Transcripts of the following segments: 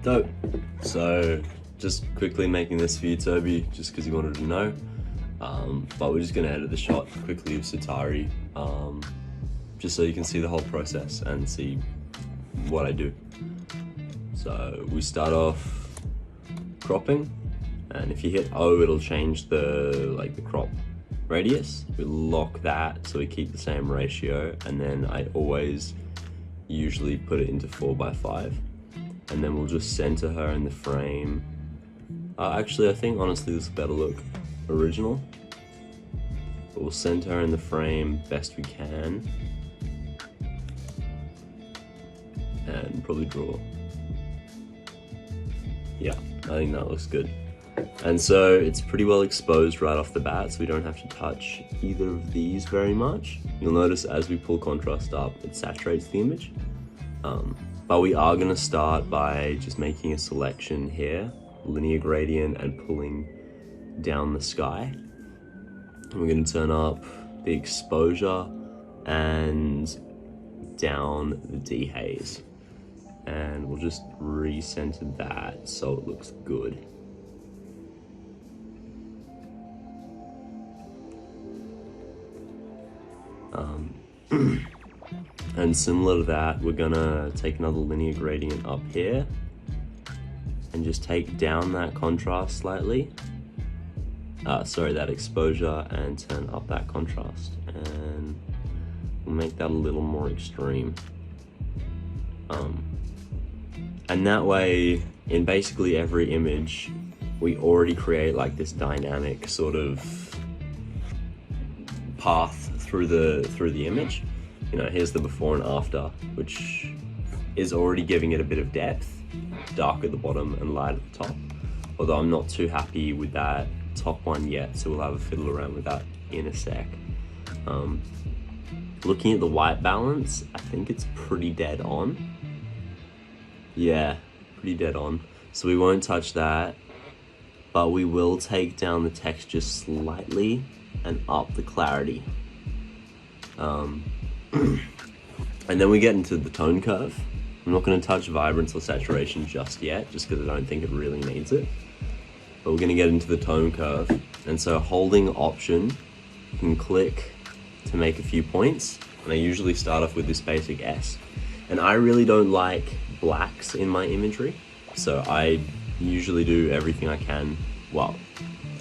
Dope. So just quickly making this for you, Toby, just because you wanted to know. But we're just gonna edit the shot quickly of Satari, just so you can see the whole process and see what I do. So we start off cropping, and if you hit O, it'll change the crop radius. We lock that so we keep the same ratio, and then I always usually put it into 4:5, and then we'll just center her in the frame. Actually, I think honestly this better look original, but we'll center her in the frame best we can, and probably draw. Yeah, I think that looks good. And so it's pretty well exposed right off the bat, so we don't have to touch either of these very much. You'll notice as we pull contrast up, it saturates the image. But we are gonna start by just making a selection here, linear gradient, and pulling down the sky. And we're gonna turn up the exposure and down the dehaze. And we'll just recenter that so it looks good. And similar to that, we're gonna take another linear gradient up here and just take down that contrast slightly. That exposure, and turn up that contrast, and we'll make that a little more extreme. And that way, in basically every image, we already create like this dynamic sort of path through the image. You know, here's the before and after, which is already giving it a bit of depth, dark at the bottom and light at the top. Although I'm not too happy with that top one yet, so we'll have a fiddle around with that in a sec. Looking at the white balance, I think it's pretty dead on. Yeah, pretty dead on. So we won't touch that, but we will take down the texture slightly and up the clarity. And then we get into the tone curve. I'm not going to touch vibrance or saturation just yet, just because I don't think it really needs it. But we're going to get into the tone curve. And so holding Option, you can click to make a few points. And I usually start off with this basic S. And I really don't like blacks in my imagery, so I usually do everything I can. Well,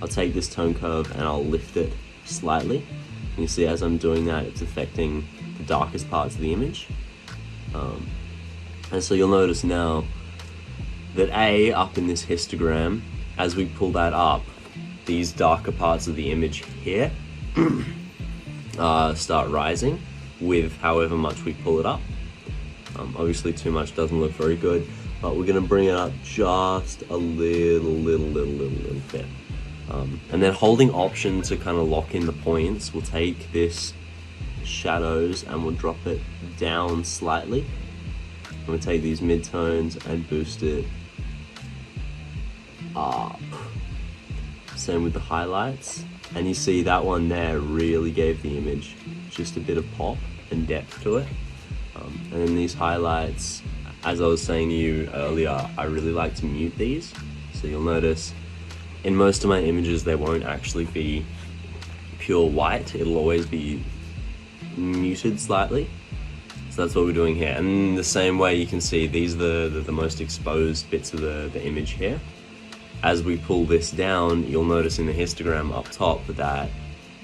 I'll take this tone curve and I'll lift it slightly. You see as I'm doing that, it's affecting the darkest parts of the image. And so you'll notice now that up in this histogram, as we pull that up, these darker parts of the image here start rising with however much we pull it up. Obviously too much doesn't look very good, but we're gonna bring it up just a little bit. And then holding Option to kind of lock in the points, we'll take this shadows and we'll drop it down slightly. And we'll take these midtones and boost it up. Same with the highlights. And you see that one there really gave the image just a bit of pop and depth to it. And then these highlights, as I was saying to you earlier, I really like to mute these. So you'll notice in most of my images, they won't actually be pure white. It'll always be muted slightly. So that's what we're doing here. And the same way you can see, these are the most exposed bits of the image here. As we pull this down, you'll notice in the histogram up top that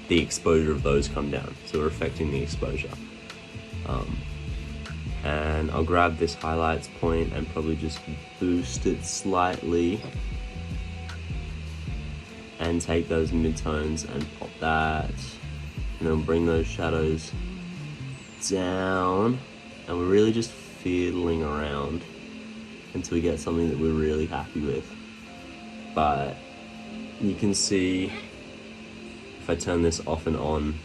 the exposure of those come down. So we're affecting the exposure. And I'll grab this highlights point and probably just boost it slightly. And take those midtones and pop that. And then bring those shadows down. And we're really just fiddling around until we get something that we're really happy with. But you can see, if I turn this off and on,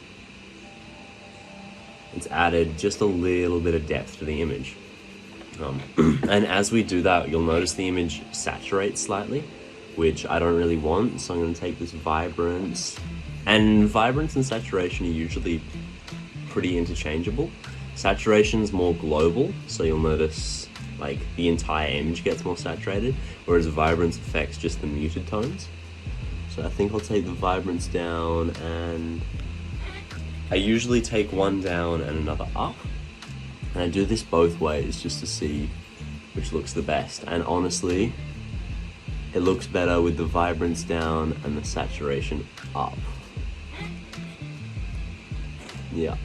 it's added just a little bit of depth to the image. And as we do that, you'll notice the image saturates slightly, which I don't really want. So I'm going to take this vibrance, and vibrance and saturation are usually pretty interchangeable. Saturation's more global, so you'll notice like the entire image gets more saturated, whereas vibrance affects just the muted tones. So I think I'll take the vibrance down, and I usually take one down and another up. And I do this both ways just to see which looks the best. And honestly, it looks better with the vibrance down and the saturation up. Yeah.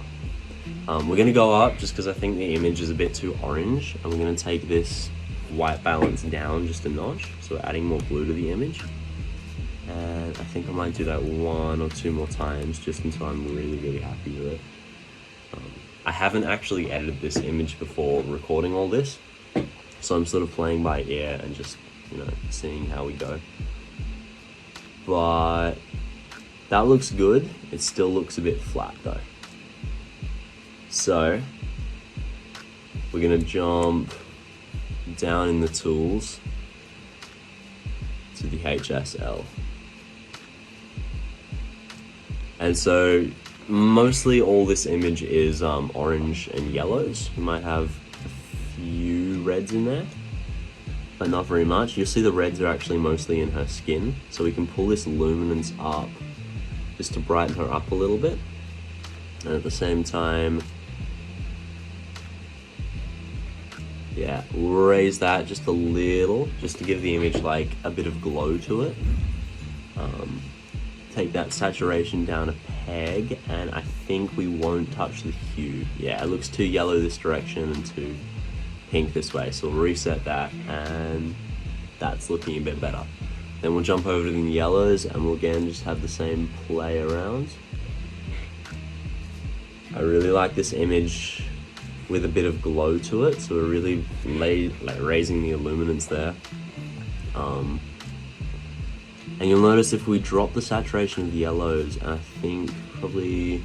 We're gonna go up just because I think the image is a bit too orange, and we're gonna take this white balance down just a notch. So we're adding more blue to the image. And I think I might do that 1 or 2 more times just until I'm really happy with it. I haven't actually edited this image before recording all this, so I'm sort of playing by ear and just, you know, seeing how we go. But that looks good. It still looks a bit flat though. So we're gonna jump down in the tools to the HSL. And so mostly all this image is orange and yellows. You might have a few reds in there, but not very much. You'll see the reds are actually mostly in her skin, so we can pull this luminance up just to brighten her up a little bit. And at the same time, yeah, raise that just a little, just to give the image like a bit of glow to it. Take that saturation down a peg, and I think we won't touch the hue. Yeah, it looks too yellow this direction and too pink this way, so we'll reset that, and that's looking a bit better. Then we'll jump over to the yellows, and we'll again just have the same play around. I really like this image with a bit of glow to it, so we're really raising the illuminance there. And you'll notice if we drop the saturation of the yellows, and I think probably,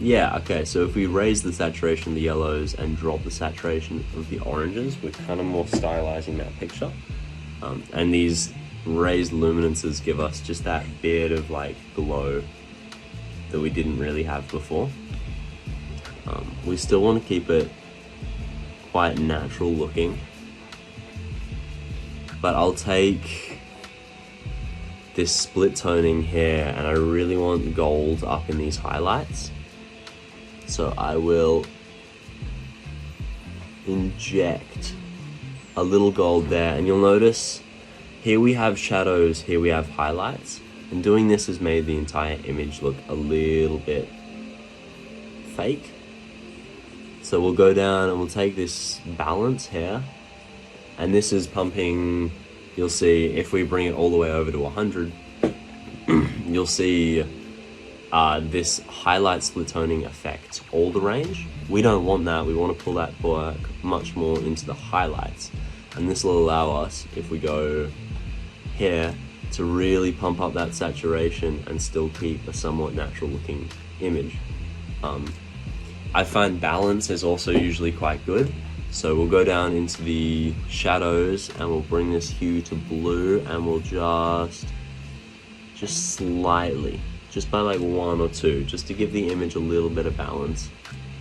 yeah, okay, so if we raise the saturation of the yellows and drop the saturation of the oranges, we're kind of more stylizing that picture. And these raised luminances give us just that bit of like glow that we didn't really have before. We still want to keep it quite natural looking, but I'll take this split toning here, and I really want gold up in these highlights, so I will inject a little gold there. And you'll notice here we have shadows, here we have highlights, and doing this has made the entire image look a little bit fake. So we'll go down and we'll take this balance here, and this is pumping, you'll see if we bring it all the way over to 100, you'll see this highlight split toning affects all the range. We don't want that, we want to pull that work much more into the highlights, and this will allow us, if we go here, to really pump up that saturation and still keep a somewhat natural looking image. I find balance is also usually quite good, so we'll go down into the shadows and we'll bring this hue to blue, and we'll just slightly, just by like 1 or 2, just to give the image a little bit of balance.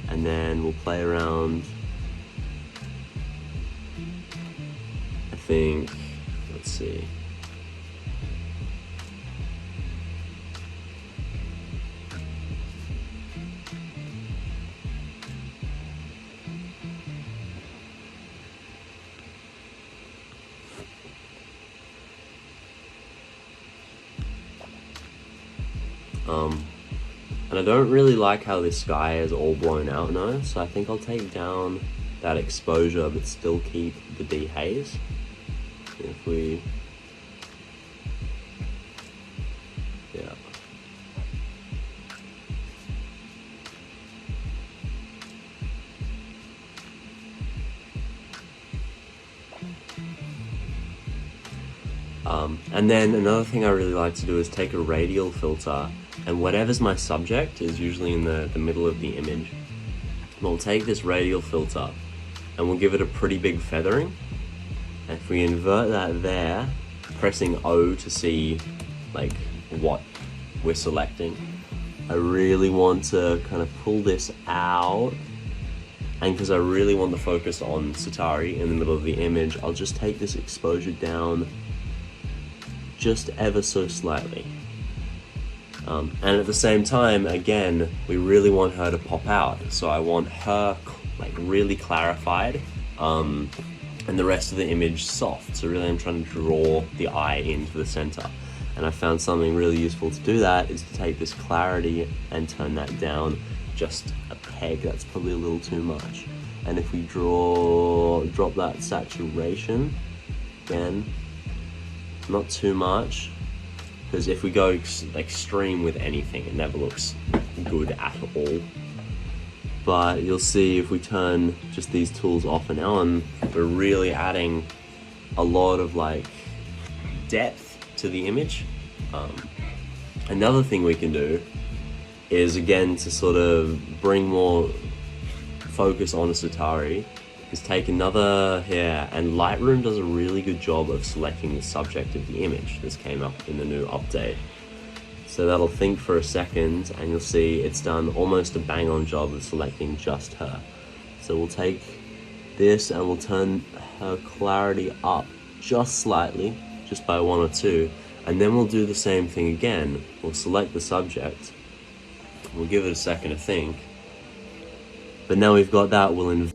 And then we'll play around, I think, let's see. And I don't really like how this sky is all blown out now, so I think I'll take down that exposure but still keep the dehaze. If we, yeah. And then another thing I really like to do is take a radial filter, and whatever's my subject is usually in the middle of the image. We'll take this radial filter and we'll give it a pretty big feathering. And if we invert that there, pressing O to see like what we're selecting, I really want to kind of pull this out, and because I really want the focus on Satari in the middle of the image, I'll just take this exposure down just ever so slightly. And at the same time, again, we really want her to pop out. So I want her like really clarified, and the rest of the image soft. So really I'm trying to draw the eye into the center. And I found something really useful to do that is to take this clarity and turn that down just a peg. That's probably a little too much. And if we drop that saturation, again, not too much, because if we go extreme with anything, it never looks good at all. But you'll see if we turn just these tools off and on, we're really adding a lot of like depth to the image. Another thing we can do is, again, to sort of bring more focus on Satari, is take another here, and Lightroom does a really good job of selecting the subject of the image. This came up in the new update. So that'll think for a second, and you'll see it's done almost a bang-on job of selecting just her. So we'll take this and we'll turn her clarity up just slightly, just by 1 or 2, and then we'll do the same thing again. We'll select the subject, we'll give it a second to think, but now we've got that, we'll